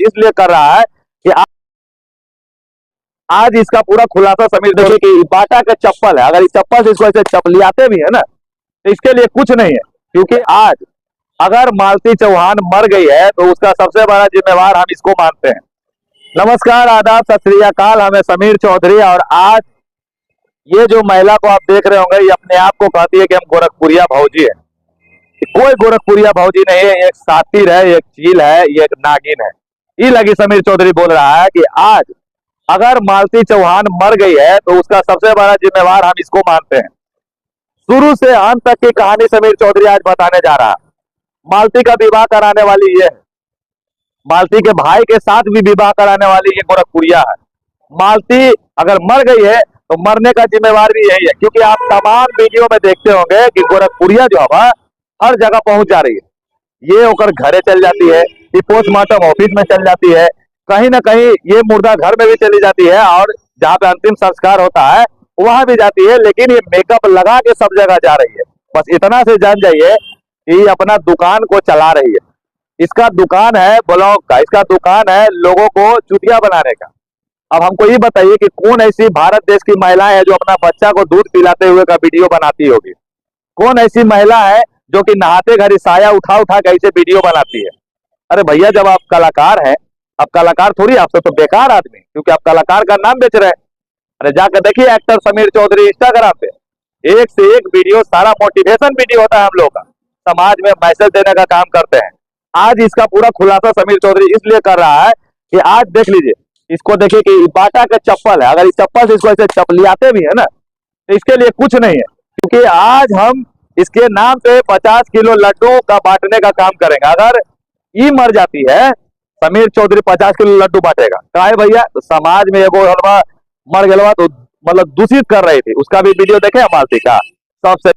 चौधरी इसलिए कर रहा है कि आज इसका पूरा खुलासा समीर देखिए कि बाटा का चप्पल है। अगर इस चप्पल से इसको ऐसे चपलियाते भी है ना तो इसके लिए कुछ नहीं है, क्योंकि आज अगर मालती चौहान मर गई है तो उसका सबसे बड़ा जिम्मेवार हम इसको मानते हैं। नमस्कार, आदाब, सत श्री अकाल। हमें समीर चौधरी और आज ये जो महिला को आप देख रहे होंगे ये अपने आप को कहती है कि हम गोरखपुरिया भौजी है। कोई गोरखपुरिया भौजी नहीं है, एक सातिर है, एक चील है, ये एक नागिन है। ये लगी समीर चौधरी बोल रहा है कि आज अगर मालती चौहान मर गई है तो उसका सबसे बड़ा जिम्मेवार हम इसको मानते हैं। शुरू से अंत तक की कहानी समीर चौधरी आज बताने जा रहा है। मालती का विवाह कराने वाली ये है, मालती के भाई के साथ भी विवाह कराने वाली ये गोरखपुरिया है। मालती अगर मर गई है तो मरने का जिम्मेवार भी यही है, क्योंकि आप तमाम वीडियो में देखते होंगे कि गोरखपुरिया जो है हर जगह पहुंच जा रही है। ये होकर घरे चल जाती है, ये पोस्टमार्टम ऑफिस में चल जाती है, कहीं ना कहीं ये मुर्दा घर में भी चली जाती है और जहाँ पे अंतिम संस्कार होता है वहां भी जाती है। लेकिन ये मेकअप लगा के सब जगह जा रही है। बस इतना से जान जाइए कि अपना दुकान को चला रही है। इसका दुकान है ब्लॉग का, इसका दुकान है लोगों को चुतिया बनाने का। अब हमको ये बताइए कि कौन ऐसी भारत देश की महिलाएं है जो अपना बच्चा को दूध पिलाते हुए का वीडियो बनाती होगी? कौन ऐसी महिला है जो कि नहाते घड़ी साया उठा उठा के ऐसे वीडियो बनाती है? अरे भैया, जब आप कलाकार हैं, आप कलाकार थोड़ी, आपसे तो बेकार आदमी, क्योंकि आप कलाकार का नाम बेच रहे हैं। अरे जाकर देखिए एक्टर समीर चौधरी इंस्टाग्राम पे, एक से एक वीडियो, सारा मोटिवेशन वीडियो होता है हम लोग का, समाज में मैसेज देने का काम करते हैं। आज इसका पूरा खुलासा समीर चौधरी इसलिए कर रहा है कि आज देख लीजिए, इसको देखिए कि बाटा का चप्पल है। अगर इस चप्पल से इसको ऐसे चपलियाते भी है ना तो इसके लिए कुछ नहीं है, क्योंकि आज हम इसके नाम पे 50 किलो लड्डू का बांटने का काम करेंगे। अगर ये मर जाती है, समीर चौधरी 50 किलो लड्डू बांटेगा। कहा है भैया, तो समाज में एगो मर गलवा तो मतलब दूषित कर रही थी, उसका भी वीडियो देखे मालती का सबसे